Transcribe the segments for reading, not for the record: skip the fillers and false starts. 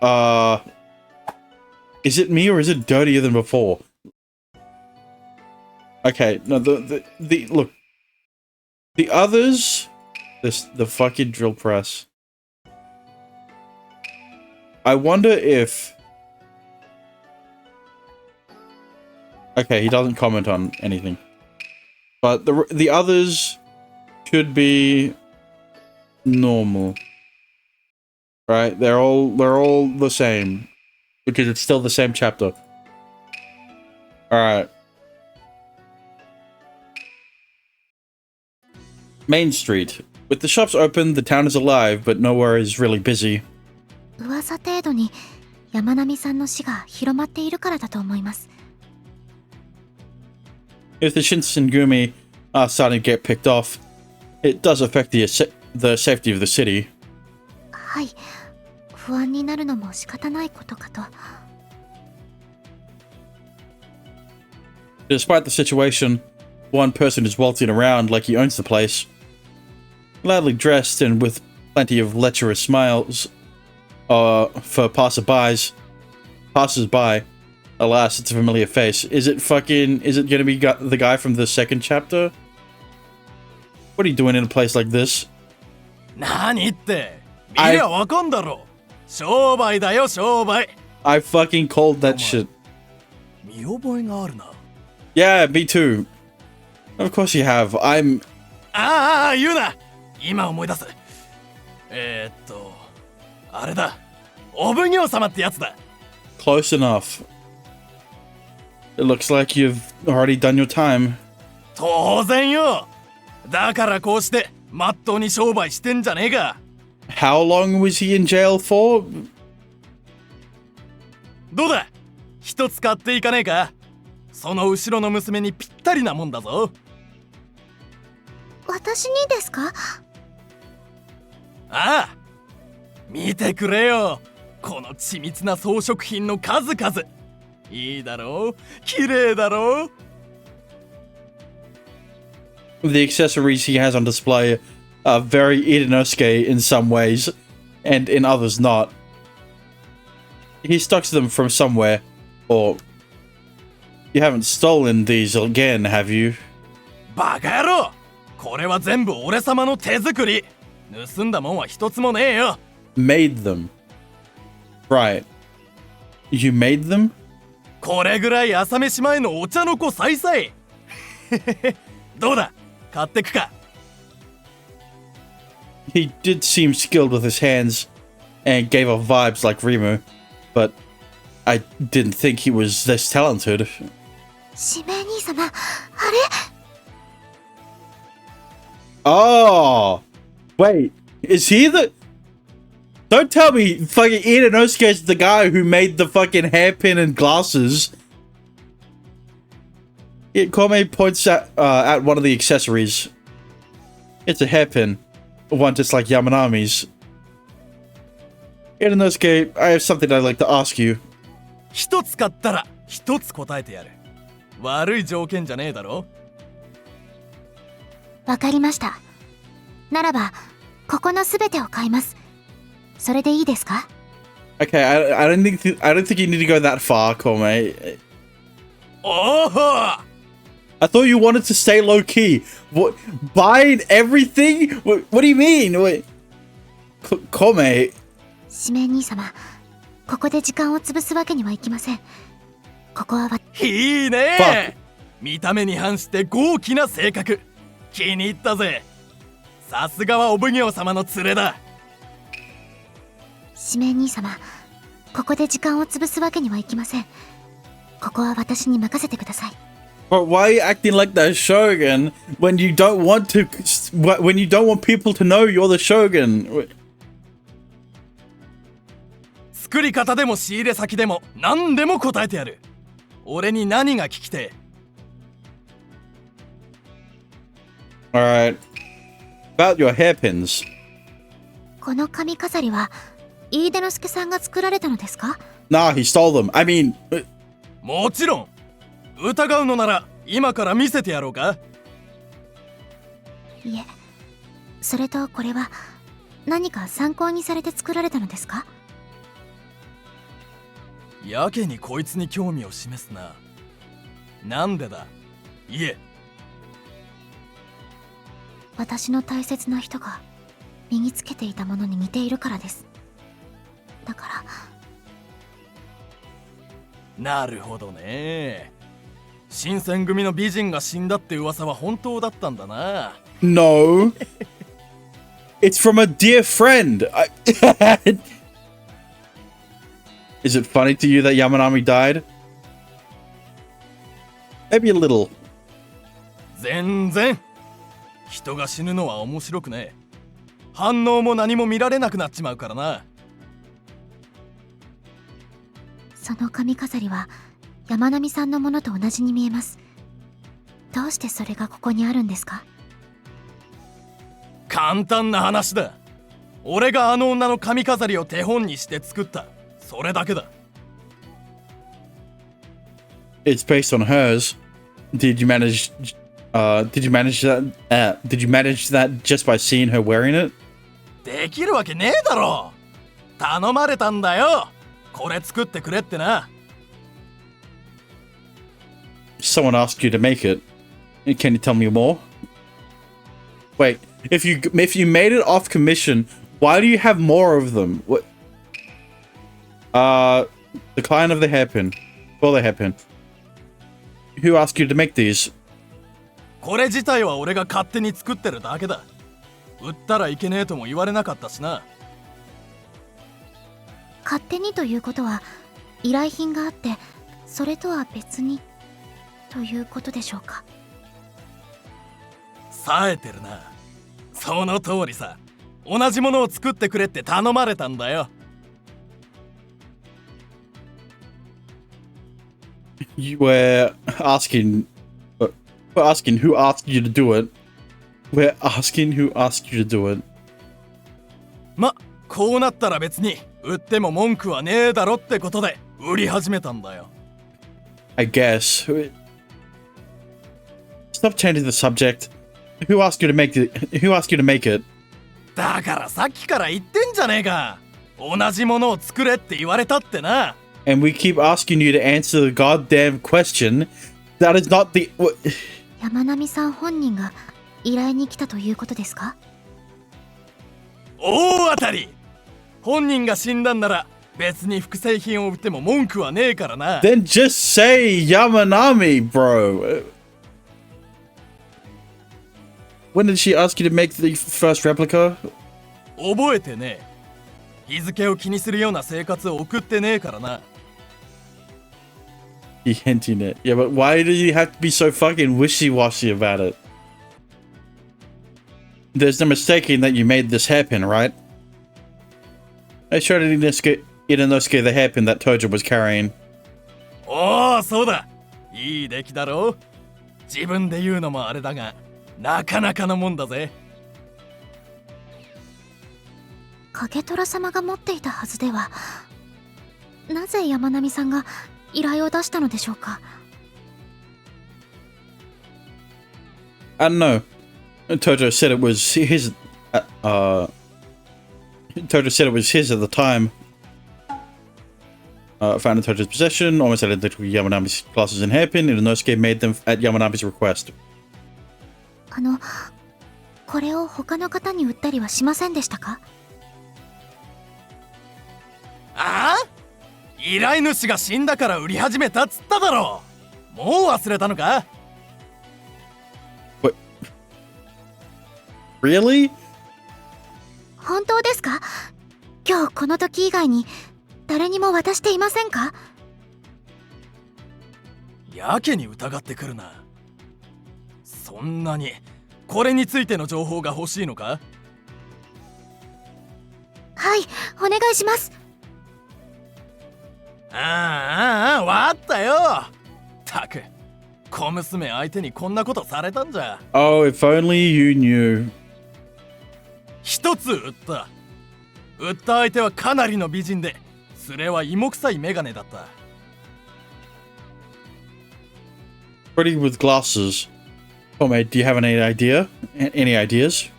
Is it me or is it dirtier than before? Okay, no, the look. The others, the fucking drill press. I wonder if... Okay, he doesn't comment on anything. But the others should be normal. Right? They're all the same. Because it's still the same chapter. Alright. Main Street. With the shops open, the town is alive, but nowhere is really busy. 噂程度に山並さんの死が広まっているからだと思います。 If the Shinsengumi are starting to get picked off, it does affect the safety of the city. はい、不安になるのも仕方ないことかと。 Despite the situation, one person is waltzing around like he owns the place. Loudly dressed and with plenty of lecherous smiles for passers-by. Alas, it's a familiar face. Is it gonna be the guy from the second chapter? What are you doing in a place like this? I fucking called that shit. Yeah, me too. Of course you have. I'm... Close enough. It looks like you've already done your time. How long was he in jail for? どうだ一つ買っていかねえかその後ろの娘にぴったりなもんだぞ私にですかああ見てくれよこの緻密な装飾品の数々いいだろう綺麗だろう The accessories he has on display are very Inosuke in some ways, and in others not. He stocks them from somewhere, or... You haven't stolen these again, have you? バカ野郎これは全部俺様の手作り盗んだもんは一つもねえよ Made them. Right. You made them? これぐらい朝飯前のお茶の子さいさいどうだ買ってくか He did seem skilled with his hands, and gave off vibes like Rimu, but I didn't think he was this talented. 指名兄様、あれ Oh! Wait, is he the... Don't tell me fucking Inosuke is the guy who made the fucking hairpin and glasses. Kome points at one of the accessories. It's a hairpin. One just like Yamanami's. Inosuke, I have something I'd like to ask you. 一つ買ったら一つ答えてやる悪い条件じゃねえだろわかりましたならばここのすべてを買いますそれでいいですか Okay, I don't think you need to go that far, Kome. Oh! I thought you wanted to stay low key. What? Buying everything? What do you mean? Wait. Kome. 指名兄様ここで時間を潰すわけにはいきませんここはいいね見た目に反して豪気な性格気に入ったぜさすがはお奉行様の連れだ指名兄様ここで時間を潰すわけにはいきませんここは私に任せてください But why are you acting like the Shogun when you don't want people to know you're the Shogun? 作り方でも仕入れ先でも何でも答えてやる俺に何が聞きて Alright. About your hairpins. この髪飾りは飯出之助さんが作られたのですか Nah, he stole them. I mean... もちろん疑うのなら今から見せてやろうかいえそれとこれは何か参考にされて作られたのですかやけにこいつに興味を示すな。なんでだ、言え。私の大切な人が身につけていたものに似ているからです。だから。なるほどね。新選組の美人が死んだって噂は本当だったんだな。No. It's from a dear friend. Is it funny to you that Yamanami died? Maybe a little. 全然。人が死ぬのは面白くねえ。反応も何も見られなくなっちまうからな。その髪飾りは山並さんのものと同じに見えます。どうしてそれがここにあるんですか？簡単な話だ。俺があの女の髪飾りを手本にして作った。それだけだ。It's based on hers. Did you manage that just by seeing her wearing it? できるわけねえだろ。頼まれたんだよ。これ作ってくれってな。Someone asked you to make it. Can you tell me more? Wait, if you made it off commission, why do you have more of them? What? The client of the hairpin. For the hairpin. Who asked you to make these? これ自体は俺が勝手に作ってるだけだ。売ったらいけねえとも言われなかったしな。勝手にということは依頼品があってそれとは別にということでしょうか？冴えてるな。その通りさ。同じものを作ってくれって頼まれたんだよ。You were asking who asked you to do it. We're asking who asked you to do it. ま、こうなったら別に売っても文句はねえだろってことで売り始めたんだよ。I guess. Stop changing the subject. Who asked you to make it? だからさっきから言ってんじゃねえか。同じものを作れって言われたってな。And we keep asking you to answer the goddamn question. That is not the... 山並さん本人が依頼に来たということですか？大当たり。本人が死んだんなら別に複製品を売っても文句はねえからな。Then just say Yamanami, bro. When did she ask you to make the first replica? 覚えてねえ。日付を気にするような生活を送ってねえからな。He hinting it. Yeah, but why do you have to be so fucking wishy-washy about it? There's no mistaking that you made this hairpin, right? I showed Inosuke the hairpin that Tojo was carrying. おお、そうだ。いい出来だろう。自分で言うのもあれだが、なかなかのもんだぜ。影虎様が持っていたはずでは、なぜ山並さんが依頼を出したのでしょうか？ I don't know. Tojo said it was his. Tojo said it was his at the time. Found in Tojo's possession, almost identical to Yamanami's glasses and hairpin. Inosuke made them at Yamanami's request. これを他の方に売ったりはしませんでしたか？ああ？依頼主が死んだから売り始めたっつっただろ。もう忘れたのか？ What? Really? 本当ですか？今日この時以外に誰にも渡していませんか？やけに疑ってくるな。そんなにこれについての情報が欲しいのか？はい、お願いします。わかったよ。たく、小娘相手にこんなことされたんじゃ。Oh, if only you knew. 一つ売った。売った相手はかなりの美人で、それは芋臭いメガネだった。Pretty with glasses. Oh, mate, do you have any idea? Any ideas?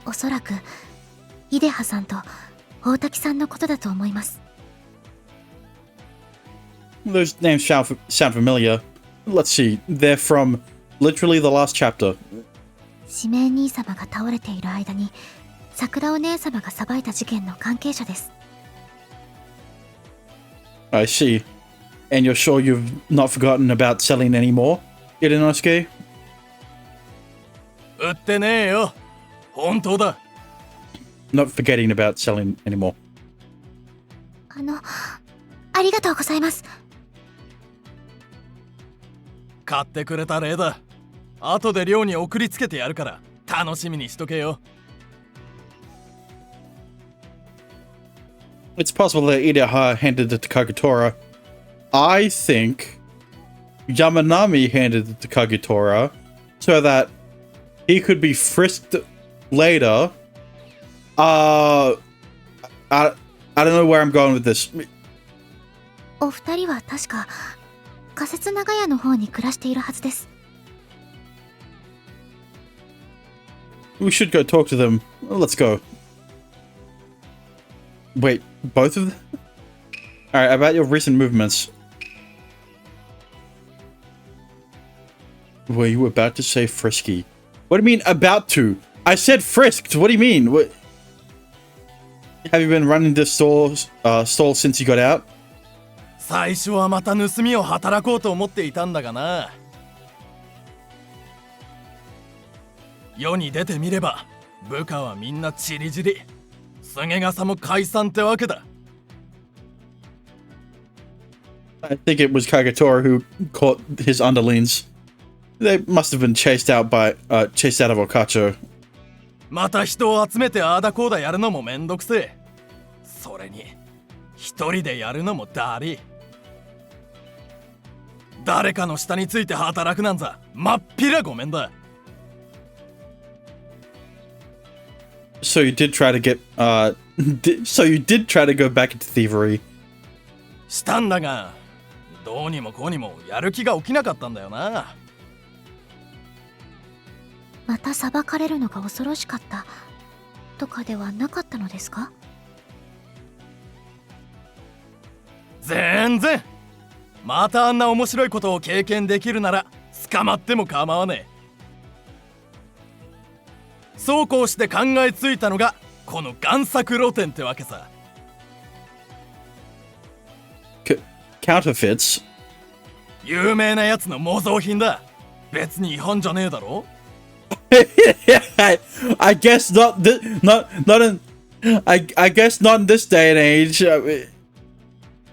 おそらく、秀葉さんと大滝さんのことだと思います。those names sound familiar. Let's see. They're from literally the last chapter. 指名兄様が倒れている間に桜お姉様が裁いた事件の関係者です。 I see. And you're sure you've not forgotten about selling anymore, Irinosuke? 売ってねえよ。本当だ。Not forgetting about selling anymore. ありがとうございます。買ってくれた礼だ。後で寮に送りつけてやるから楽しみにしとけよ。It's possible that Iraha handed it to Kagetora. I think Yamanami handed it to Kagetora so that he could be frisked later. I don't know where I'm going with this. お二人は確か仮設長屋の方に暮らしているはずです。 We should go talk to them. Let's go. Wait, both of them? Alright, about your recent movements. Were you about to say frisky? What do you mean about to? I said frisked. What do you mean? What? Have you been running this stall since you got out? 最初はまた盗みを働こうと思っていたんだがな。世に出てみれば部下はみんなチリジリ。菅笠も解散ってわけだ。I think it was Kagetora who caught his underlings. They must have been chased out of Okacho. また人を集めてああだこうだやるのもめんどくせえ。それに一人でやるのもだり。誰かの下について働くなんざまっぴらごめんだ。So you did try to get so you did try to go back into thievery. したんだがどうにもこうにもやる気が起きなかったんだよな。また裁かれるのが恐ろしかったとかではなかったのですか？全然。またあんな面白いことを経験できるなら捕まっても構わねえ。そうこうして考えついたのがこの贋作露店ってわけさ。Counterfeits? 有名なやつの模造品だ。別に違反じゃねえだろ。I guess not in I guess not in this day and age.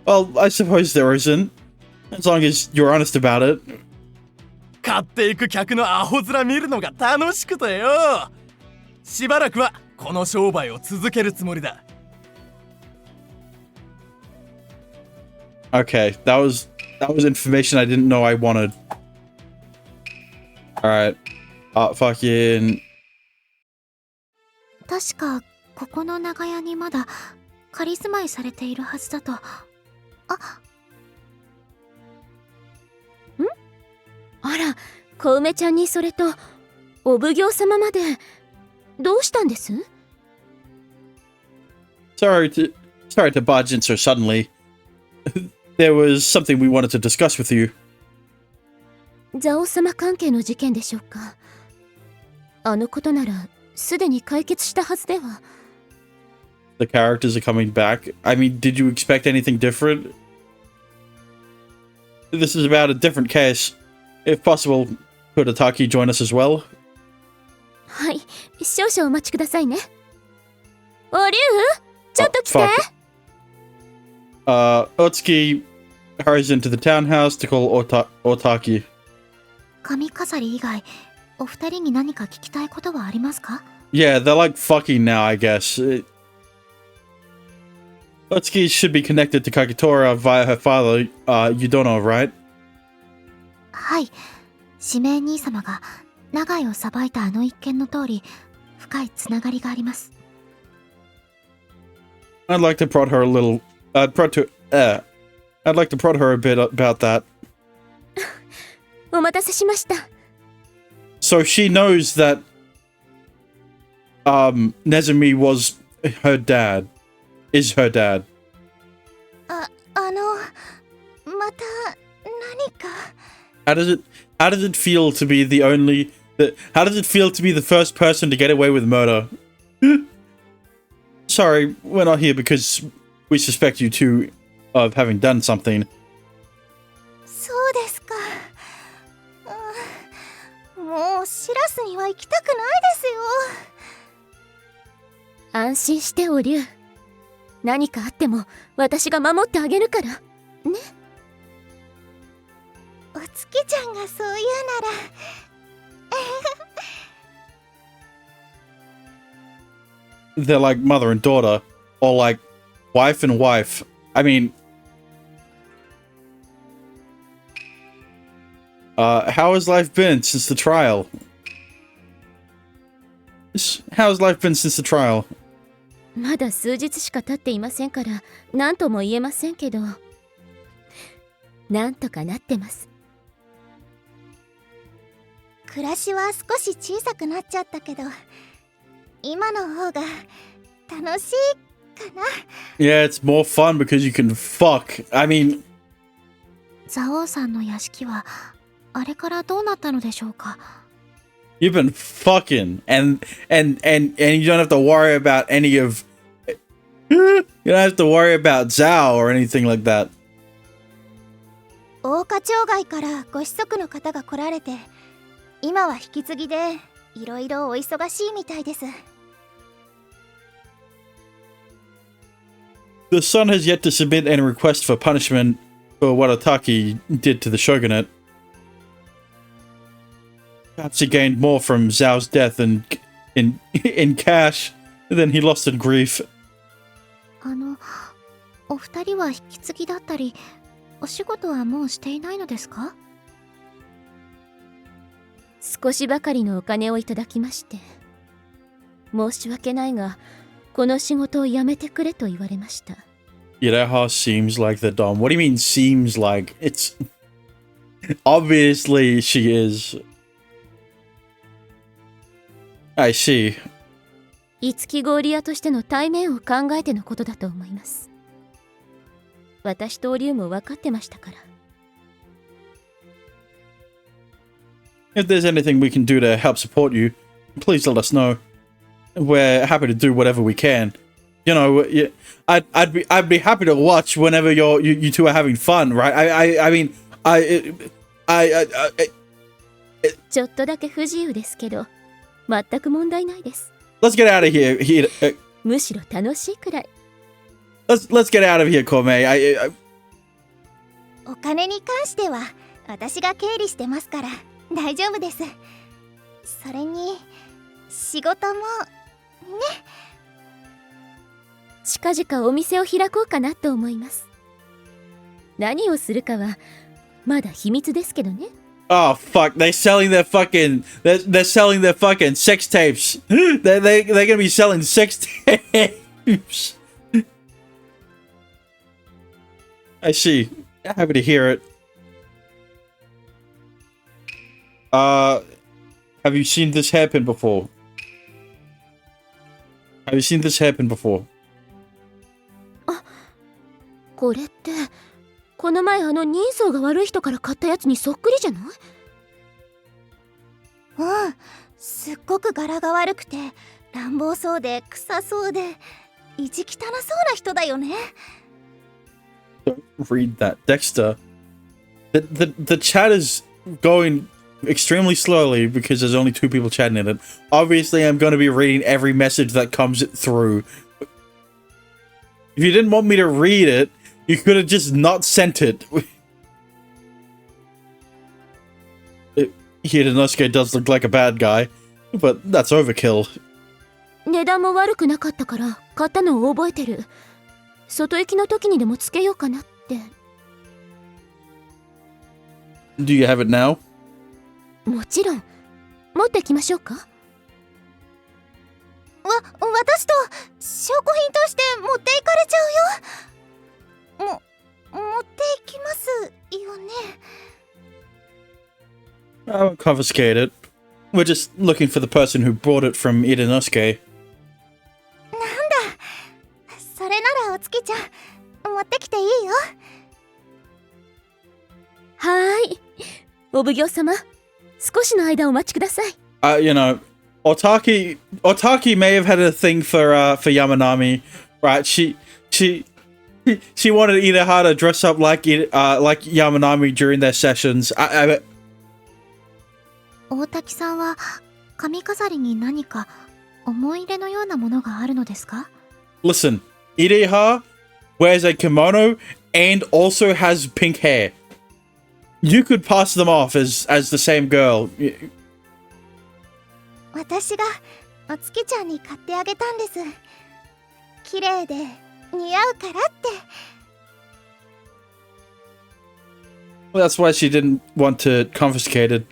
Well, I suppose there isn't. As long as you're honest about it. 買っていく客のアホ面見るのが楽しくてよ。しばらくはこの商売を続けるつもりだ。Okay, that was information I didn't know I wanted. Alright. Fucking... 確かここの長屋にまだ仮住まいされているはずだと。あら、小梅ちゃんにそれとお奉行様までどうしたんです？ Sorry to barge in so suddenly. There was something we wanted to discuss with you. 座王様関係の事件でしょうか。あのことならすでに解決したはずでは。The characters are coming back. I mean, did you expect anything different? This is about a different case. If possible, could Ataki join us as well? はい、少々お待ちくださいね。おりゅう、ちょっと来て。Otsuki hurries into the townhouse to call Otaki. 髪飾り以外お二人に何か聞きたいことはありますか？ Yeah, they're like fucking now, I guess. Otsuki should be connected to Kagetora via her father, Yudono, right? はい、指名兄様が長井を裁いたあの一件の通り深いつながりがあります。 I'd like to prod her a little. I'd like to prod her a bit about that. お待たせしました。 So she knows that Nezumi was her dad. Is her dad. ままた何か How does it feel to be the only how does it feel to be the first person to get away with murder? Sorry, we're not here because we suspect you two of having done something. そうですか。もうシラスには行きたくないですよ。安心しておりゅう。何かあっても私が守ってあげるからね。お月ちゃんがそう言うならThey're like mother and daughter, or like wife and wife. I mean, how has life been since the trial? How's life been since the trial? まだ数日しか経っていませんから何とも言えませんけど、なんとかなってます。暮らしは少し小さくなっちゃったけど、今の方が楽しいかな。Yeah, it's more fun because you can fuck. I mean, 蔵王さんの屋敷はあれからどうなったのでしょうか。you've been fucking, and you don't have to worry about any of. You don't have to worry about Zhao or anything like that. 大花町街からご子息の方が来られて、今は引き継ぎでいろいろお忙しいみたいです。The son has yet to submit any request for punishment for what Otaki did to the shogunate. Perhaps he gained more from Zhao's death in cash than he lost in grief. お二人は引き継ぎだったり、お仕事はもうしていないのですか？少しばかりのお金をいただきまして、申し訳ないがこの仕事を辞めてくれと言われました。Iraha seems like the Dom. What do you mean seems like? It's obviously she is. I see. 五木ゴーリアとしての対面を考えてのことだと思います。私とオリュウも分かってましたから。If there's anything we can do to help support you, please let us know. We're happy to do whatever we can. You know, I'd be happy to watch whenever you two are having fun, right? I mean, ちょっとだけ不自由ですけど、全く問題ないです。let's get out of here. むしろ楽しいくらい。Let's get out of here, Kome. お金に関しては私が経理してますから大丈夫です。それに仕事もね。近々お店を開こうかなと思います。何をするかはまだ秘密ですけどね。Oh fuck! They're selling their fucking sex tapes. They're gonna be selling sex tapes. I see. Happy to hear it. Have you seen this happen before? Have you seen this happen before? これってこの前人相が悪い人から買ったやつにそっくりじゃない？うん、すっごく柄が悪くて乱暴そうで臭そうで意地汚そうな人だよね。Don't read that, Dexter. The chat is going extremely slowly because there's only 2 people chatting in it. Obviously, I'm going to be reading every message that comes through. If you didn't want me to read it, you could have just not sent it. Hidenosuke does look like a bad guy, but that's overkill. 値段も悪くなかったから買ったのを覚えてる。外行きの時にでもつけようかなって。Do you have it now? もちろん。持ってきましょうか？私と証拠品として持っていかれちゃうよ。持っていきますよね。I won't confiscate it. We're just looking for the person who brought it from Hidenosuke. なんだ、それならお月ちゃん持ってきていいよ。はーい。お奉行様、少しの間お待ちください。You know, Otaki may have had a thing for Yamanami, right? She wanted Itaha to dress up like Yamanami during their sessions. 大滝さんは髪飾りに何か思い入れのようなものがあるのですか？ Listen, Itaha wears a kimono and also has pink hair. You could pass them off as the same girl. 私がお月ちゃんに買ってあげたんです。綺麗で似合うからって。Well, that's why she didn't want to confiscate it.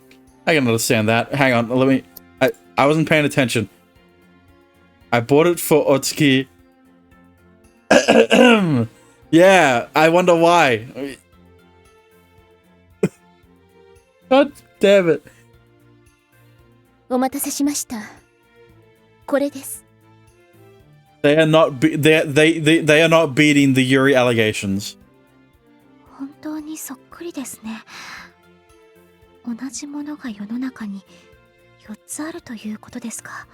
I can understand that. Hang on, let me... I wasn't paying attention. I bought it for Otsuki. Yeah, I wonder why. God damn it. お待たせしました。これです。They are not beating the Yuri allegations. 本当にそっくりですね。同じものが世の中に4つあるということですか。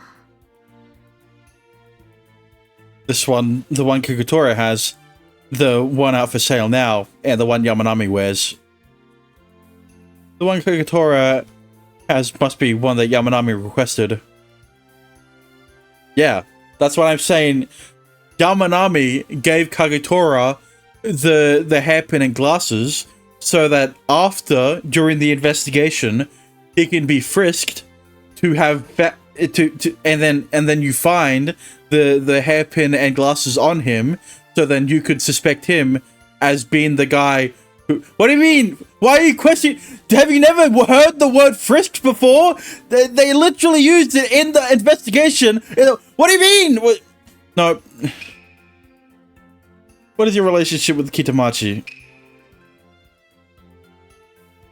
This one, the one Kagetora has, the one out for sale now, and the one Yamanami wears. The one Kagetora has must be one that Yamanami requested. Yeah, that's what I'm saying. Yamanami gave Kagetora the hairpin and glasses so that after, during the investigation, he can be frisked to have and then you find the hairpin and glasses on him, so then you could suspect him as being the guy who... What do you mean? Why are you questioning? Have you never heard the word frisked before? They literally used it in the investigation. What do you mean? No. What is your relationship with Kitamachi?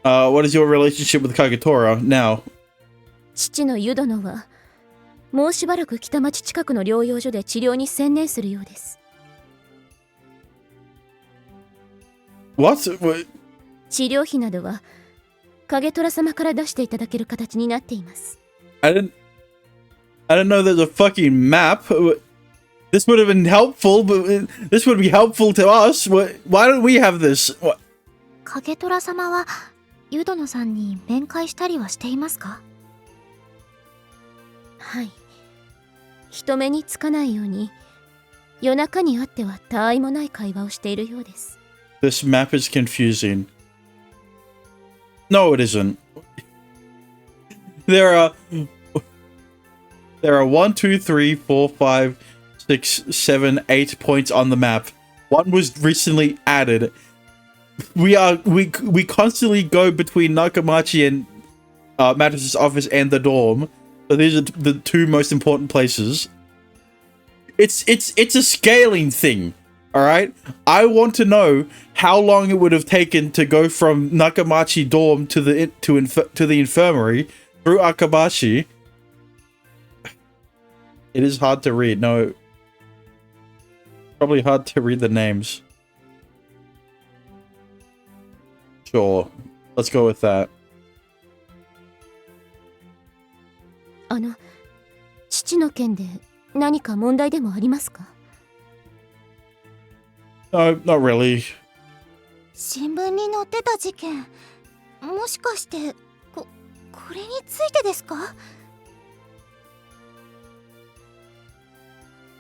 What is your relationship with Kagetora now? 父の湯殿はもうしばらく北町近くの療養所で治療に専念するようです。What? 治療費などは影虎様から出していただける形になっています。I didn't know there's a fucking map. This would have been helpful, but this would be helpful to us. Why don't we have this? 影虎様は湯殿さんに面会したりはしていますか？はい。人目につかないように夜中にあっては他愛もない会話をしているようです。This map is confusing. No, it isn't. There are 1, 2, 3, 4, 5, 6, 7, 8 points on the map. One was recently added. We constantly go between Nakamachi and Matsus's office and the dorm. So these are the two most important places. It's a scaling thing. All right. I want to know how long it would have taken to go from Nakamachi dorm to the infirmary through Akabashi. It is hard to read. No, probably hard to read the names. Sure, let's go with that. 父の件で何か問題でもありますか？ No, not really. 新聞に載ってた事件、もしかしてこれについてですか？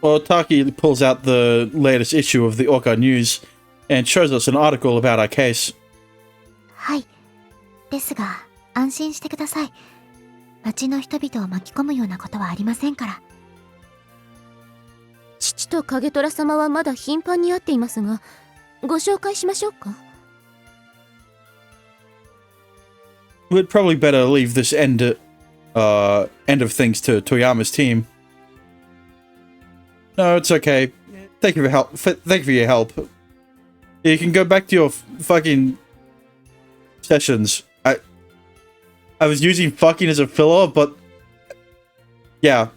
Well, Taki pulls out the latest issue of the Orca News and shows us an article about our case. はい。ですが、安心してください。町の人々を巻き込むようなことはありませんから。父と影虎様はまだ頻繁に会っていますが、ご紹介しましょうか。We'd probably better leave this end of things to Toyama's team. No, it's okay. Thank you for help. Thank you for your help. You can go back to your fucking sessions. I was using fucking as a filler, but yeah.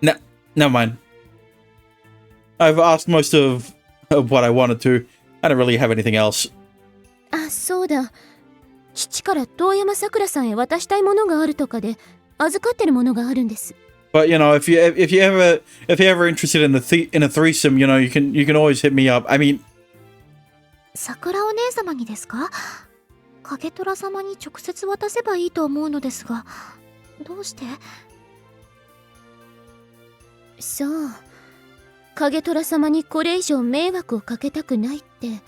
Never mind. I've asked most of what I wanted to. I don't really have anything else. はあ、そうだ。父から遠山さくらさんへ渡したいものがあるとかで預かってるものがあるんです。But you know, if you're ever interested in in a threesome, you know, you can always hit me up. I mean, 桜お姉様にですか？影虎様に直接渡せばいいと思うのですが、どうして？そう。影虎様にこれ以上迷惑をかけたくないって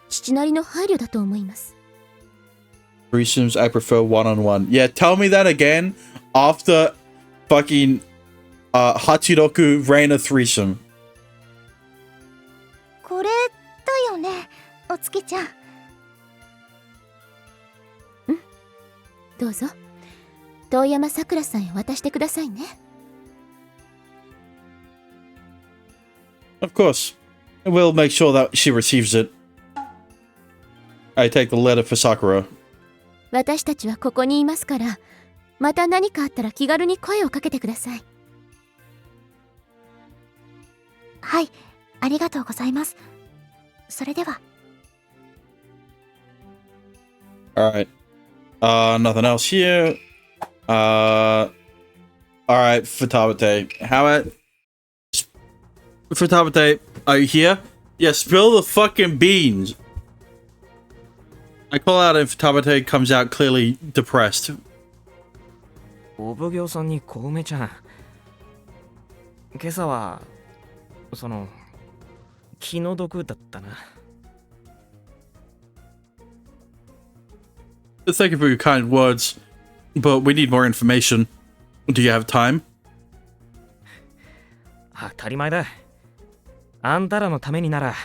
父なりの配慮だと思います。threesomes, I prefer one-on-one. Yeah, tell me that again after fucking Hachiroku ran a threesome. これだよね、お月ちゃん。どうぞ。遠山さくらさんへ渡してくださいね。Of course. We'll make sure that she receives it. I take the letter for Sakura. 私たちはここにいますから、また何かあったら気軽に声をかけてください。はい、ありがとうございます。それでは。Alright. Nothing else here. Alright, Futabate. How about... Futabate, are you here? Yeah, spill the fucking beans. I call out and Futabate comes out clearly depressed. お奉行さんに小梅ちゃん、今朝は気の毒だったな。Thank you for your kind words, but we need more information. Do you have time? 当たり前だ。あんたらのためになら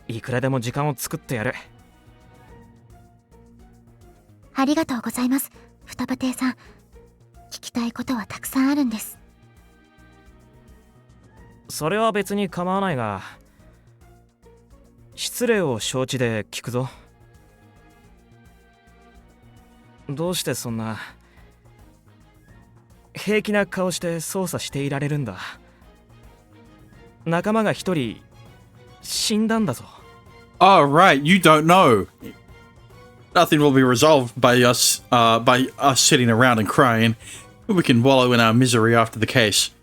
いくらでも時間を作ってやる。ありがとうございます、双葉亭さん。聞きたいことはたくさんあるんです。それは別に構わないが、失礼を承知で聞くぞ。どうしてそんな平気な顔して操作していられるんだ。仲間が一人死んだんだぞ。Oh, right, you don't know. Nothing will be resolved by us sitting around and crying. We can wallow in our misery after the case.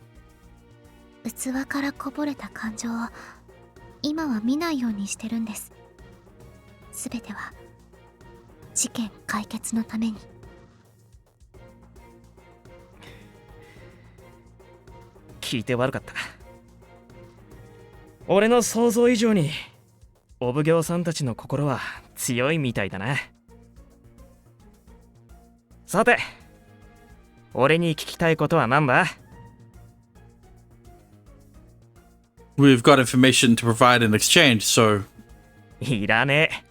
器からこぼれた感情を今は見ないようにしてるんです。すべては事件解決のために。聞いて悪かった。俺の想像以上にお奉行さんたちの心は強いみたいだな。さて、俺に聞きたいことは何だ？ We've got information to provide in exchange, so... いらねえ。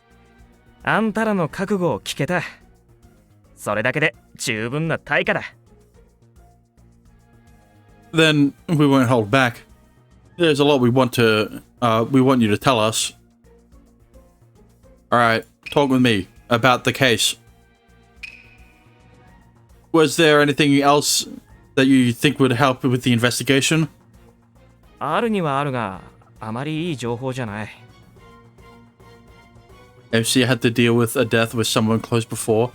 あんたらの覚悟を聞けた。それだけで十分な対価だ。Then we won't hold back. There's a lot we want you to tell us. Alright, talk with me about the case. Was there anything else that you think would help with the investigation? あるにはあるが、あまりいい情報じゃない。MC had to deal with a death with someone close before.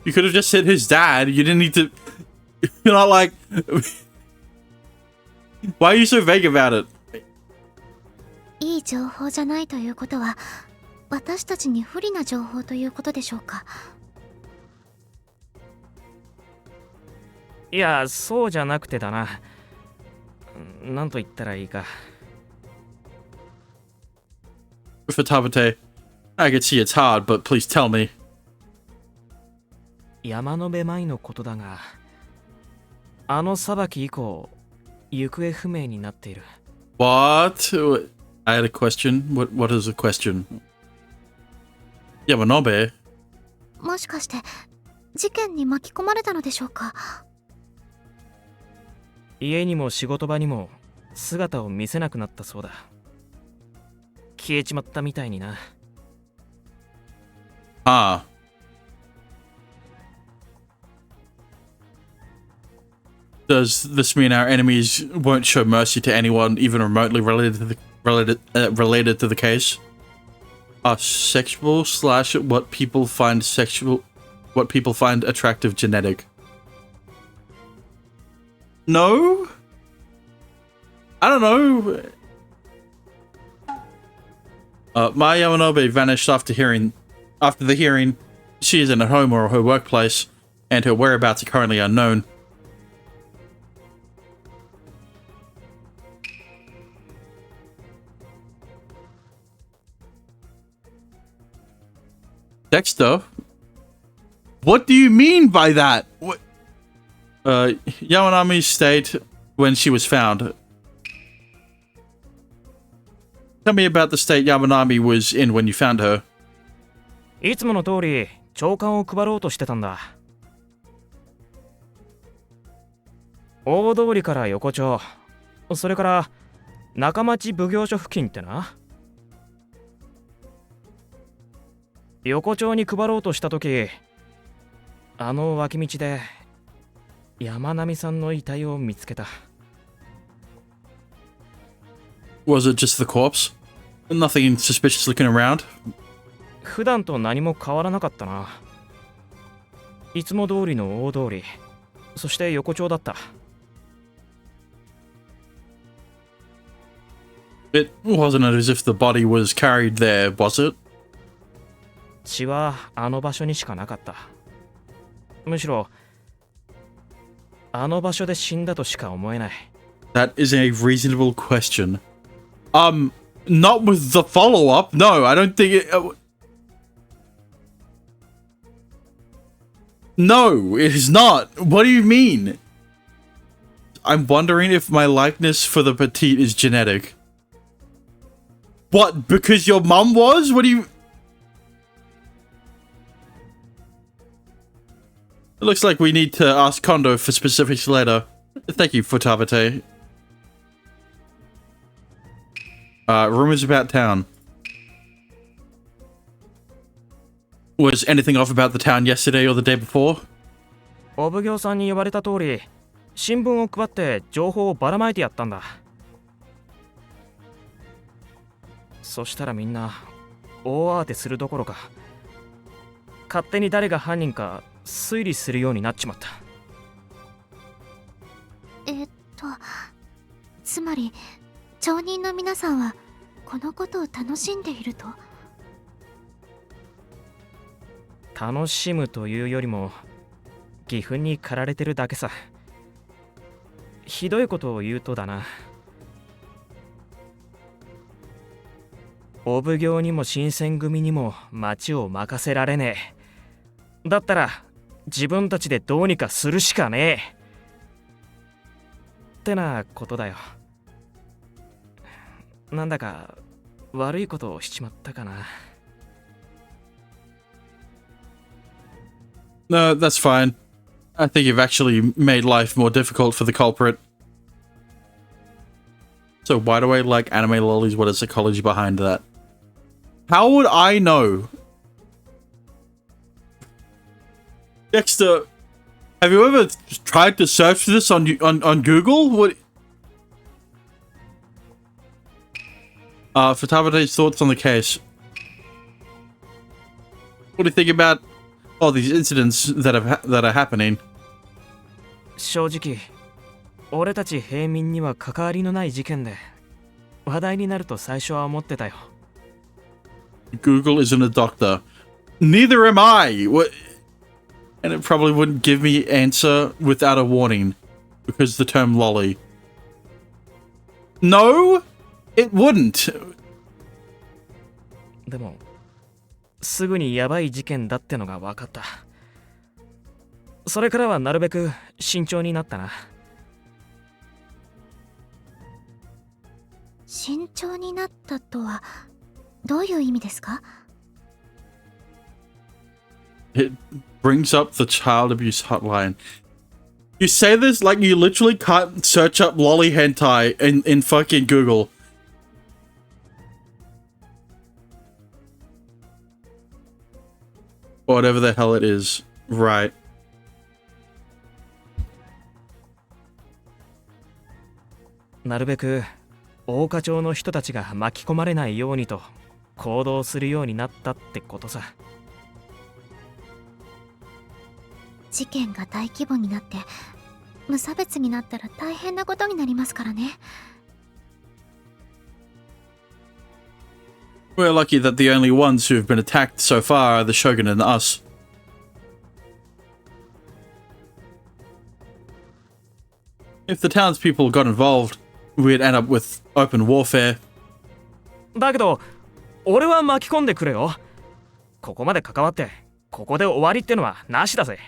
You could have just said his dad. You didn't need to... You're not like... Why are you so vague about it? いい情報じゃないということは、私たちに不利な情報ということでしょうか。いや、そうじゃなくてだな。なんと言ったらいいか。For Tabate, I can see it's hard, but please tell me. 山辺舞のことだが、あの裁き以降、行方不明になっている。What? I had a question. What is a question? Yamanobe? もしかして事件に巻き込まれたのでしょうか。家にも仕事場にも姿を見せなくなったそうだ。消えちまったみたいにな。Ah. Does this mean our enemies won't show mercy to anyone even remotely related to the case? are sexual slash what people find attractive genetic. No? I don't know. Mai Yamanobe vanished after the hearing. She isn't at home or her workplace, and her whereabouts are currently unknown. Dexter? What do you mean by that? What? Yamanami's state when she was found. Tell me about the state Yamanami was in when you found her. いつもの通り朝刊を配ろうとしてたんだ。大通りから横丁、それから中町奉行所付近ってな。横丁に配ろうとした時、あの脇道で山並さんの遺体を見つけた。Was it just the corpse? Nothing suspicious looking around? 普段と何も変わらなかったな。いつも通りの大通り、そして横丁だった。It wasn't as if the body was carried there, was it? 血はあの場所にしかなかった。むしろあの場所で死んだとしか思えない。That is a reasonable question. Not with the follow-up. No, I don't think it... No, it is not. What do you mean? I'm wondering if my likeness for the petite is genetic. What, because your mum was? What do you... It looks like we need to ask Kondo for specifics later. Thank you, Futabate. Rumors about town. Was anything off about the town yesterday or the day before? お奉行さんに言われた通り、新聞を配って情報をばらまいてやったんだ。そしたらみんな大慌てするどころか、勝手に誰が犯人か推理するようになっちまった。つまり町人の皆さんはこのことを楽しんでいると？楽しむというよりも義憤に駆られてるだけさ。ひどいことを言うとだな、お奉行にも新選組にも町を任せられねえ。だったら自分たちでどうにかするしかねえってなことだよ。なんだか悪いことをしちまったかな。No, that's fine. I think you've actually made life more difficult for the culprit. So why do I like anime lollies? What is the psychology behind that? How would I know? Dexter, have you ever tried to search this on Google? What? Futabate's thoughts on the case. What do you think about all these incidents that are happening? 正直、俺たち平民には関わりのない事件で話題になると最初は思ってたよ。Google isn't a doctor. Neither am I. What? And it probably wouldn't give me answer without a warning because the term lolly. No, it wouldn't. でもすぐにヤバい事件だってのが分かった。それからはなるべく慎重になったな。慎重になったとはどういう意味ですか？ It brings up the child abuse hotline. You say this like you literally can't search up lolly hentai in fucking Google. Whatever the hell it is. Right. なるべく大課長の人たちが巻き込まれないようにと行動するようになったってことさ。事件が大規模になって無差別になったら大変なことになりますからね。 We're lucky that the only ones who've been attacked so far are the Shogun and us. If the townspeople got involved, we'd end up with open warfare. だけど俺は巻き込んでくれよ。ここまで関わってここで終わりってのはなしだぜ。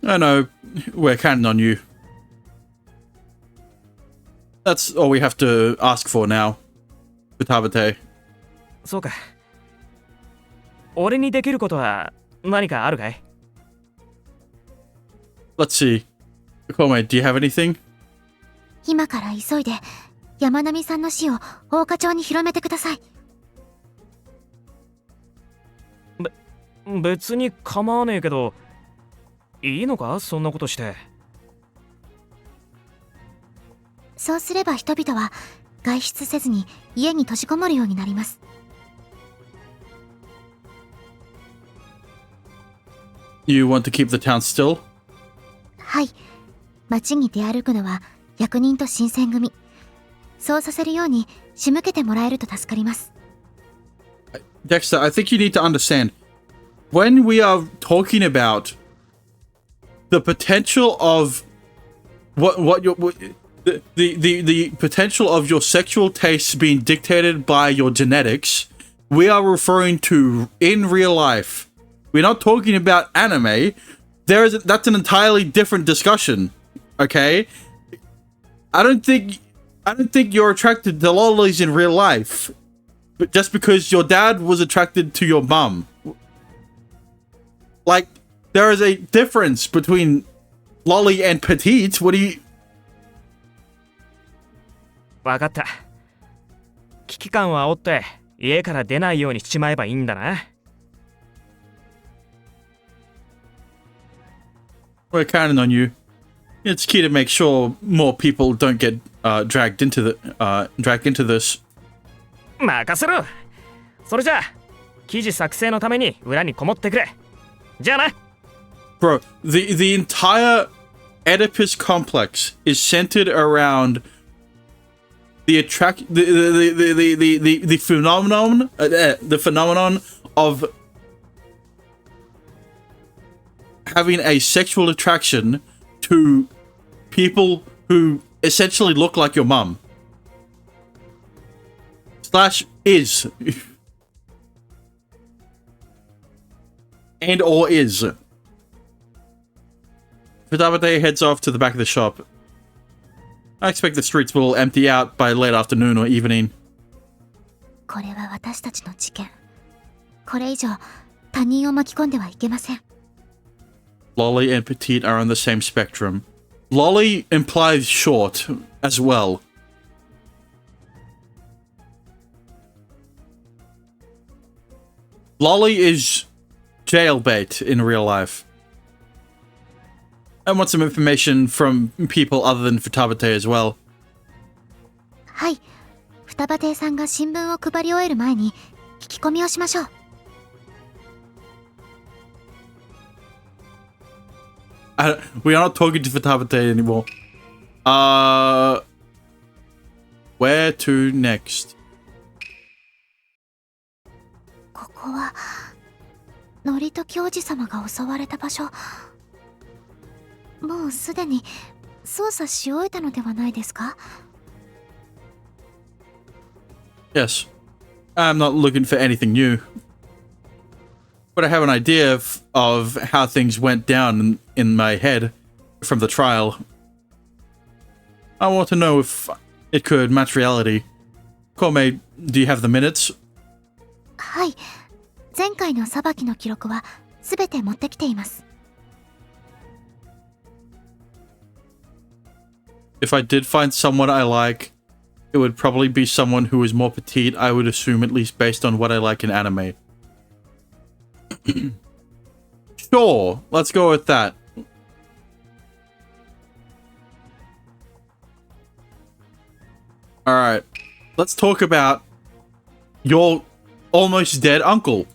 I know, we're counting on you. That's all we have to ask for now. Futabate. そうか。俺にできることは何かあるかい？ Let's see. Kome, do you have anything? 今から急いで山並さんの死を大花町に広めてください。別に構わねえけど、いいのかそんなことして。そうすれば人々は外出せずに家に閉じこもるようになります。You want to keep the town still? はい。街に出歩くのは役人と新選組。そうさせるように仕向けてもらえると助かります。Dexter, I think you need to understand. When we are talking about the potential of the potential of your sexual tastes being dictated by your genetics, we are referring to in real life. We're not talking about anime. That's an entirely different discussion. Okay? I don't think you're attracted to lollies in real life, but just because your dad was attracted to your mum. Like, there is a difference between lolly and petite. What do you... わかった。危機感を煽って家から出ないようにしちまえばいいんだな。We're counting on you. It's key to make sure more people don't get dragged into this. 任せろ。それじゃあ記事作成のために裏にこもってくれ。じゃあな。Bro, the entire Oedipus complex is centered around the phenomenon of having a sexual attraction to people who essentially look like your mum. / is. And or is. Futabate heads off to the back of the shop. I expect the streets will empty out by late afternoon or evening. これは私たちの事件。これ以上他人を巻き込んではいけません。Lolly and petite are on the same spectrum. Lolly implies short as well. Lolly is jailbait in real life. I want some information from people other than Futabate as well. はい。双葉亭さんが新聞を配り終える前に聞き込みをしましょう。We are not talking to Futabate anymore. Where to next? ここは祝時おじ様が襲われた場所。もうすでに捜査し終えたのではないですか？ Yes. I'm not looking for anything new. But I have an idea of how things went down in my head from the trial. I want to know if it could match reality. Kome, do you have the minutes? はい。前回の裁きの記録はすべて持ってきています。If I did find someone I like, it would probably be someone who is more petite, I would assume, at least based on what I like in anime. Sure, let's go with that. Alright. Let's talk about your almost dead uncle.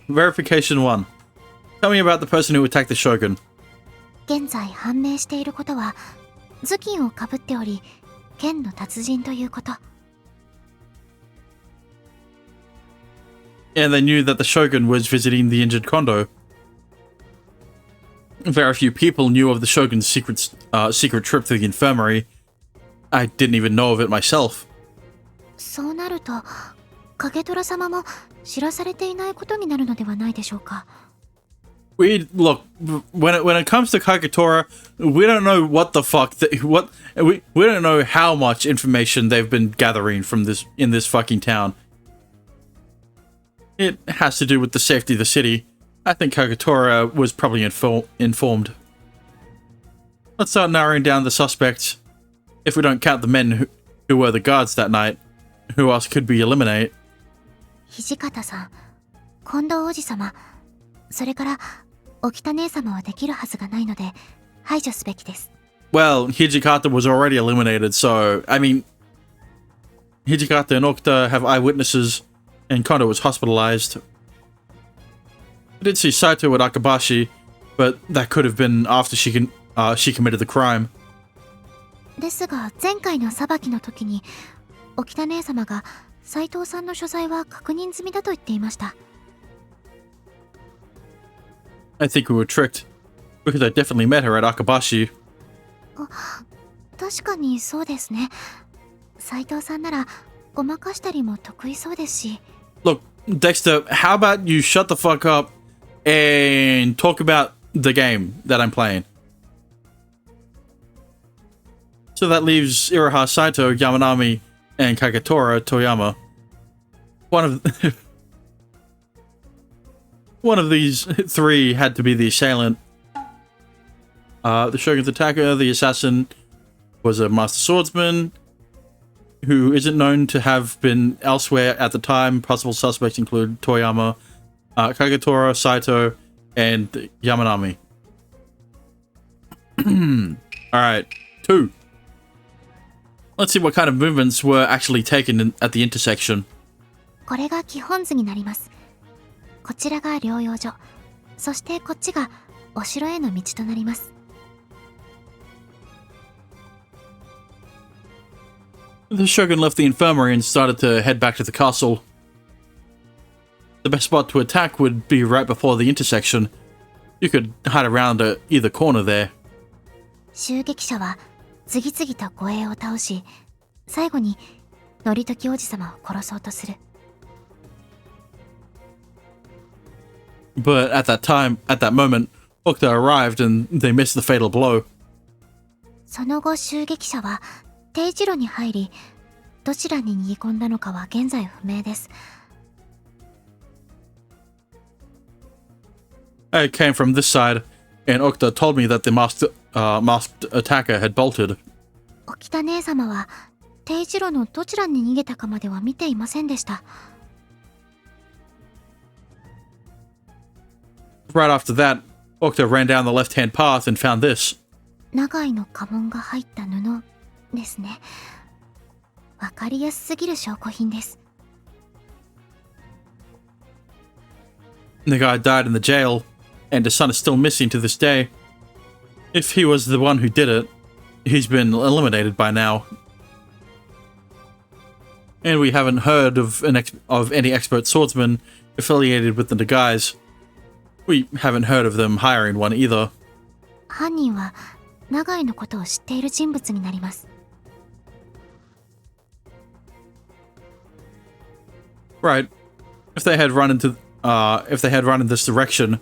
Verification 1. Tell me about the person who attacked the Shogun. 現在判明していることは、頭巾をかぶっており、剣の達人ということ。And they knew that the Shogun was visiting the injured Kondo. Very few people knew of the Shogun's secret trip to the infirmary. I didn't even know of it myself. そうなると、影虎様も知らされていないことになるのではないでしょうか。Look, when it comes to Kagetora, we don't know what the fuck we don't know how much information they've been gathering from this fucking town. It has to do with the safety of the city. I think Kagetora was probably informed. Let's start narrowing down the suspects. If we don't count the men who were the guards that night, who else could we eliminate? 土方さん、近藤王子様、それから沖田姉様はできるはずがないので排除すべきです。Well, Hijikata was already eliminated, so I mean, Hijikata and Okta have eyewitnesses, and Kondo was hospitalized. I did see Saito at Akabashi, but that could have been after she committed the crime. ですが前回の裁きの時に沖田姉様が斉藤さんの所在は確認済みだと言っていました。I think we were tricked, because I definitely met her at Akabashi. 確かにそうですね。斉藤さんならごまかしたりも得意そうですし。Look, Dexter, how about you shut the fuck up and talk about the game that I'm playing? So that leaves Iraha Saito, Yamanami, and Kagetora Toyama. One of these three had to be the assailant. The Shogun's attacker, the assassin, was a master swordsman who isn't known to have been elsewhere at the time. Possible suspects include Toyama, Kagetora, Saito, and Yamanami. Alright, 2. Let's see what kind of movements were actually taken at the intersection. これが基本図になります。こちらが療養所、そしてこっちがお城への道となります。The Shogun left the infirmary and started to head back to the castle. The best spot to attack would be right before the intersection. You could hide around either corner there. 襲撃者は次々と護衛を倒し、最後に則時王子様を殺そうとする。But at that moment, Okta arrived and they missed the fatal blow. その後襲撃者は定時路に入り、どちらに逃げ込んだのかは現在不明です。I came from this side, and Okta told me that the masked attacker had bolted. 沖田姉様は定時路のどちらに逃げたかまでは見ていませんでした。Right after that, Okta ran down the left-hand path and found this. 長井の家紋が入った布ですね。わかりやすすぎる証拠品です。The guy died in the jail, and his son is still missing to this day. If he was the one who did it, he's been eliminated by now. And we haven't heard of any expert swordsman affiliated with the Nagais. We haven't heard of them hiring one either. 犯人は長井のことを知っている人物になります。Right. If they had run in this direction,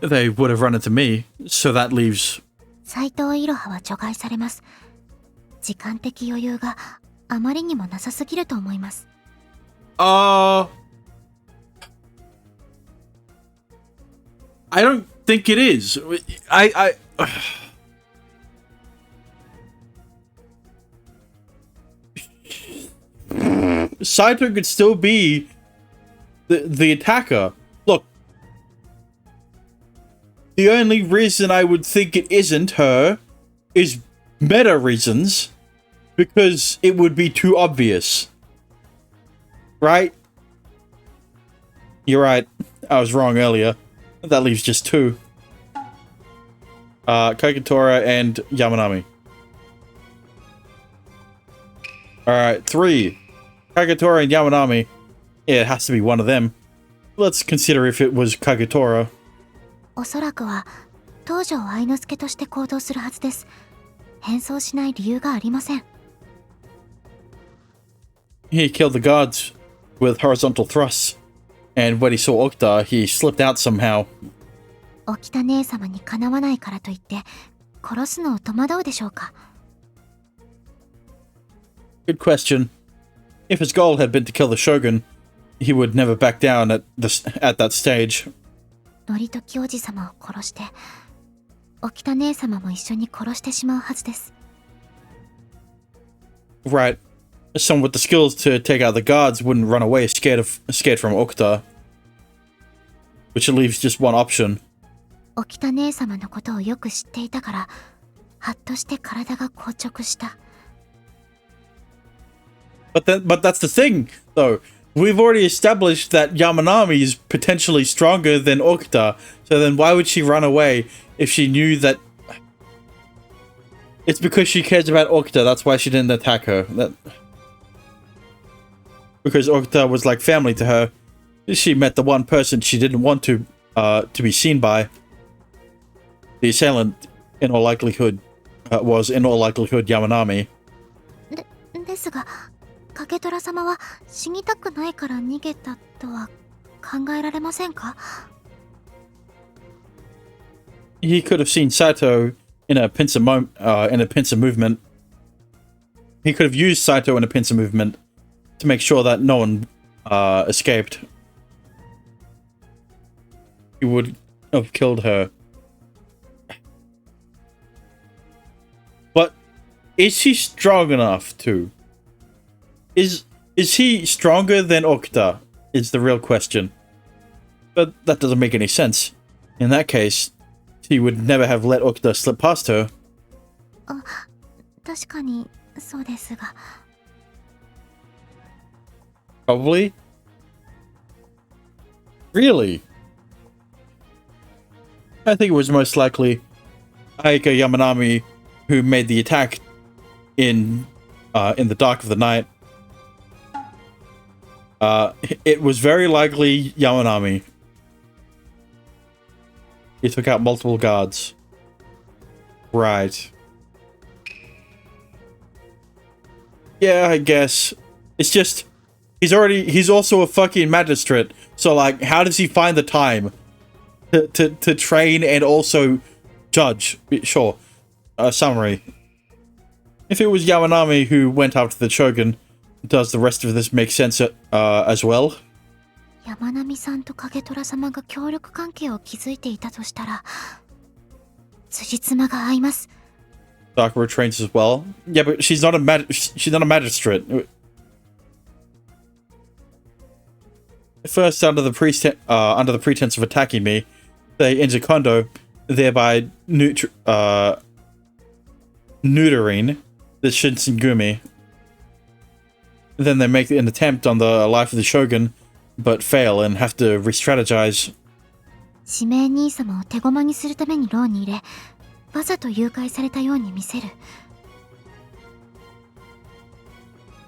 they would have run into me. So that leaves 斉藤いろはは除外されます。時間的余裕があまりにもなさすぎると思います。I don't think it is. Saito could still be the attacker. Look, the only reason I would think it isn't her is meta reasons. because it would be too obvious. Right? You're right. I was wrong earlier. That leaves just 2. Kagetora and Yamanami. Alright, 3. Kagetora and Yamanami. Yeah, it has to be one of them. Let's consider if it was Kagetora. おそらくは東條愛之助として行動するはずです。変装しない理由がありません。He killed the guards with horizontal thrusts. And when he saw Okta, he slipped out somehow. 沖田姉様にかなわないからといって殺すのを戸惑うでしょうか。Good question. If his goal had been to kill the Shogun, he would never back down at that stage. 祝時おじ様を殺して沖田姉様も一緒に殺してしまうはずです。Right. Someone with the skills to take out the guards wouldn't run away scared from Okta. Which leaves just one option. 沖田姉様のことをよく知っていたからはっとして体が硬直した。But that's the thing, though. We've already established that Yamanami is potentially stronger than Okta, so then why would she run away if she knew that... It's because she cares about Okta, that's why she didn't attack her. Because Okta was like family to her. She met the one person she didn't want to be seen by. The assailant, in all likelihood, was in all likelihood Yamanami. ですが影虎様は死にたくないから逃げたとは考えられませんか？ He could have seen Saito in a pincer movement. He could have used Saito in a pincer movement to make sure that no one escaped. He would have killed her. But is he strong enough to? Is he stronger than Okta? Is the real question. But that doesn't make any sense. In that case, he would never have let Okta slip past her. 確かにそうですが。Probably? Really? I think it was most likely Aika Yamanami who made the attack in the dark of the night. It was very likely Yamanami. He took out multiple guards. Right. Yeah, I guess. It's just... He's also a fucking magistrate. So, like, how does he find the time to train and also judge? Sure. Summary. If it was Yamanami who went after the Shogun, does the rest of this make sense as well? 山並さんと影虎様が協力関係を築いていたとしたら辻褄が合います。 Sakura trains as well. Yeah, but she's not a magistrate. First, under the pretense of attacking me, they injure Kondo, thereby neutering the Shinsengumi. Then they make an attempt on the life of the Shogun, but fail and have to re-strategize. 指名兄様を手駒にするために牢に入れ、わざと誘拐されたように見せる。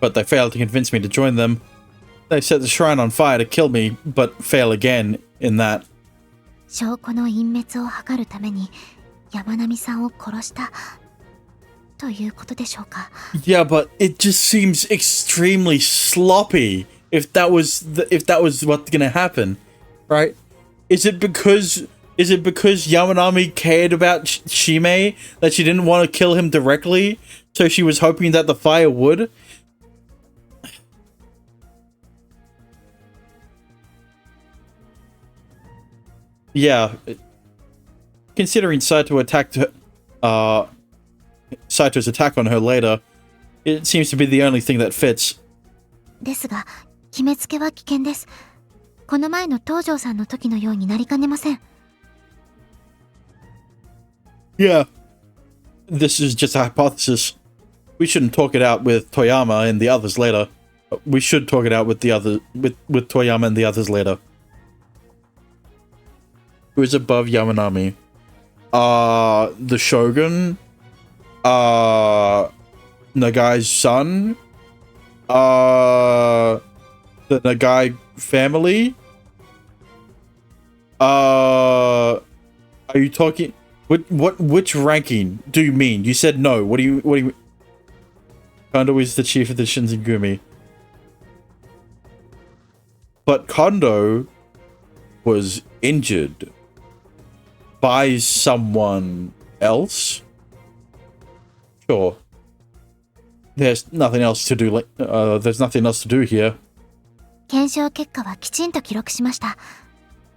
But they fail to convince me to join them. They set the shrine on fire to kill me, but fail again in that. 証拠の隠滅を図るために山並さんを殺したということでしょうか。 Yeah, but it just seems extremely sloppy. If that was what's gonna happen, right? Is it because Yamanami cared about Shime that she didn't want to kill him directly, so she was hoping that the fire would? Yeah. Considering Saito attacked her, Saito's attack on her later, it seems to be the only thing that fits. ですが決めつけは危険です。この前の東條さんの時のようになりかねません。 Yeah. This is just a hypothesis. We shouldn't talk it out with Toyama and the others later. We should talk it out with the other with Toyama and the others later. Who is above Yamanami? The Shogun. Nagai's son. The Nagai family. Are you talking? Which ranking do you mean? You said no. What do you? Kondo is the chief of the Shinsengumi. But Kondo was injured by someone else. Sure. There's nothing else to do. There's nothing else to do here. 検証結果はきちんと記録しました。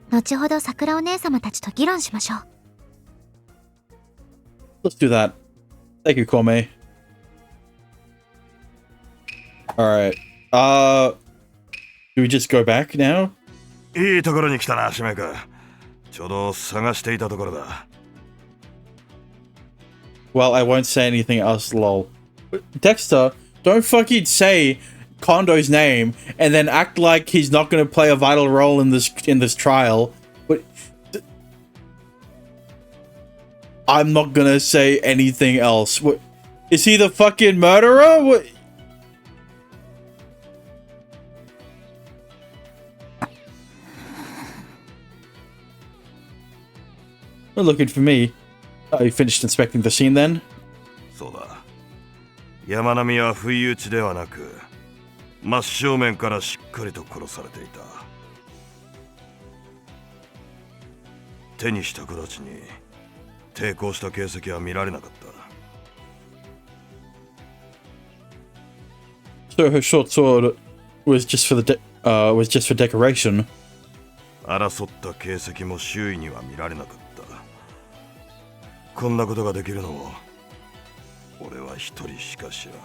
後ほど桜お姉様たちと議論しましょう。Let's do that. Thank you, Kome. Alright. Do we just go back now? いいところに来たな、シメ君。ちょうど探していたところだ。Well, I won't say anything else, lol. Dexter, don't fucking say Kondo's name and then act like he's not going to play a vital role in this trial. But I'm not going to say anything else. What, is he the fucking murderer? What? You're looking for me. Oh, you finished inspecting the scene then? そうだ。山並は不意打ちではなく、真正面からしっかりと殺されていた。手にした子たちに抵抗した形跡は見られなかった。So her short sword was just for decoration. 争った形跡も周囲には見られなかった。こんなことができるのも俺は一人しか知らん。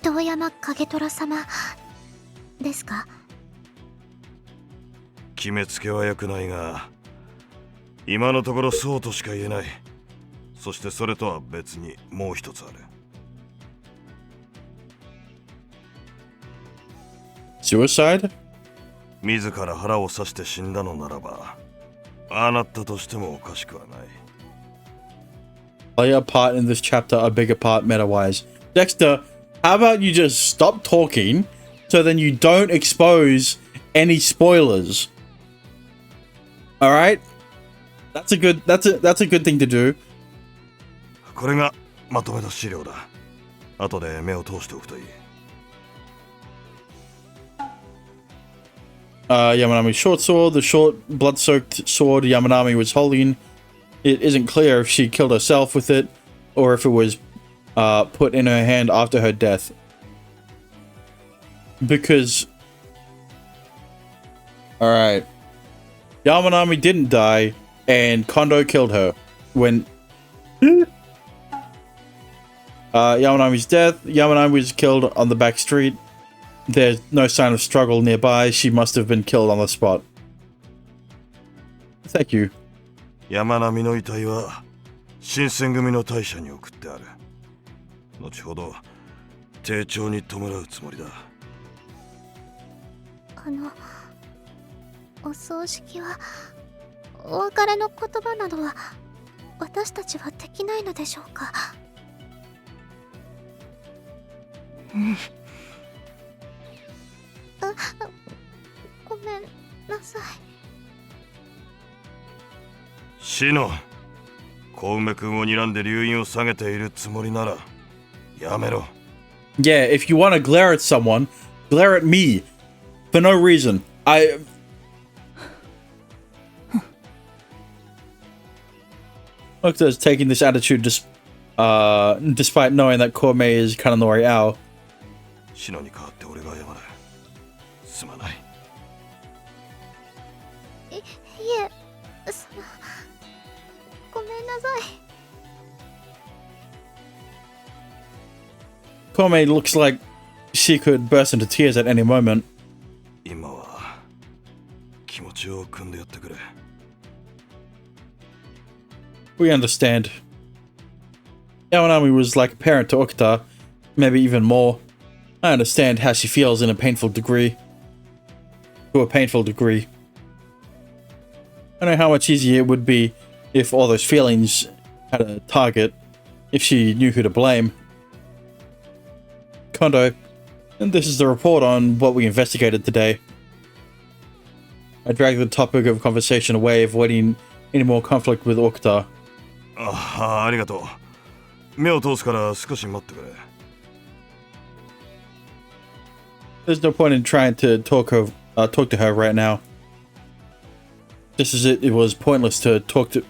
遠山影虎様ですか？決めつけは良くないが、今のところそうとしか言えない。そしてそれとは別にもう一つある。Suicide? 自ら腹を刺して死んだのならば、ああなったとしてもおかしくはない。Play a part in this chapter, a bigger part meta-wise. Dexter, how about you just stop talking so then you don't expose any spoilers? Alright? That's a good thing to do. これがまとめた資料だ。後で目を通しておくといい。Yamanami's short sword, the short, blood-soaked sword Yamanami was holding. It isn't clear if she killed herself with it, or if it was put in her hand after her death. Because... Alright. Yamanami didn't die, and Kondo killed her. When... Yamanami's death. Yamanami was killed on the back street. There's no sign of struggle nearby. She must have been killed on the spot. Thank you. 山並の遺体は新選組の大社に送ってある。後ほど丁重に弔うつもりだ。お葬式はお別れの言葉などは私たちはできないのでしょうか？ごめんなさい。シノ、小梅君を睨んで留飲を下げているつもりならやめろ。Yeah, if you want to glare at someone, glare at me. For no reason. Octa's taking this attitude despite knowing that Kome is Kananori Ao. シノに代わって俺が謝る。すまない。いえ、ごめんなさい。Kome looks like she could burst into tears at any moment. 今は気持ちを汲んでやってくれ。We understand. Yamanami was like a parent to Okuta, maybe even more. I understand how she feels in a painful degree. To a painful degree. I know how much easier it would be if all those feelings had a target, if she knew who to blame. Kondo, and this is the report on what we investigated today. I dragged the topic of conversation away, avoiding any more conflict with Okuta. ありがとう。目を通すから少し待ってくれ。There's no point in trying to talk to her right now. Just as it was pointless to talk to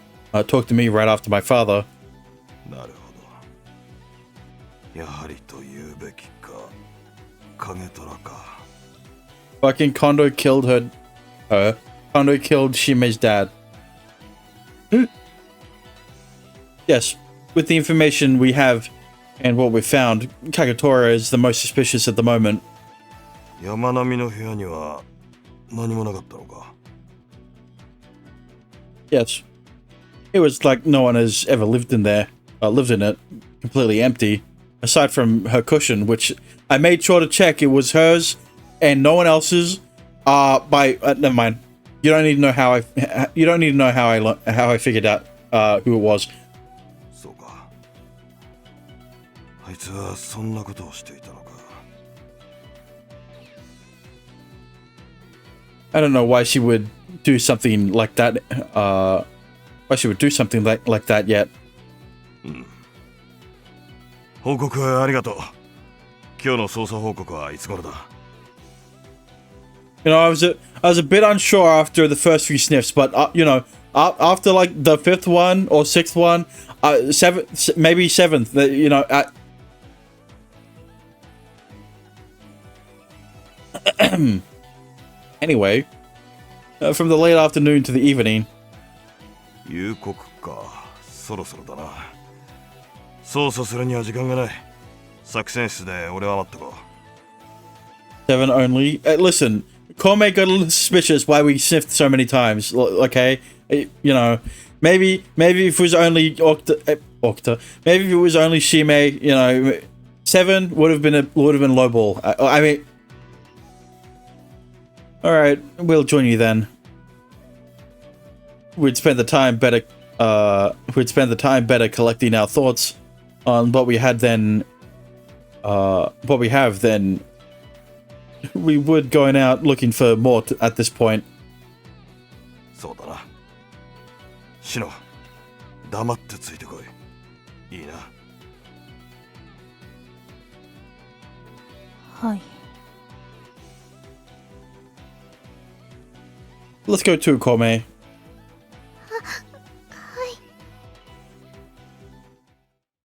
me right after my father. なるほど。やはりと言うべきか。影虎か。Fucking Kondo killed her. Kondo killed Shime's dad. Yes, with the information we have and what we found, Kagetora is the most suspicious at the moment. 山並みの部屋には何もなかったのか。Yes. It was like no one has ever lived in there. Lived in it. Completely empty. Aside from her cushion, which I made sure to check it was hers and no one else's. Never mind. You don't need to know how I figured out who it was. そうか。あいつはそんなことをしていたのか。I don't know why she would do something like that. Why she would do something like that yet. 報告ありがとう。今日の捜査報告はいつ頃だ？ You know, I was a bit unsure after the first few sniffs, but after like the 5th one or 6th one, 7th, maybe 7th, anyway, from the late afternoon to the evening. 夕刻か。そろそろだな。捜査するには時間がない。作戦室で俺は待ってこう。 7 only. Listen, Kome got a little suspicious why we sniffed so many times. Okay, maybe if it was only Okta, maybe if it was only Shime, 7 would have been lowball. I mean, all right, we'll join you then. We'd spend the time better collecting our thoughts on what we had then. What we have then. We would going out looking for more at this point. そうだな。シノ、黙ってついてこい。いいな。はい。 Let's go to Kome.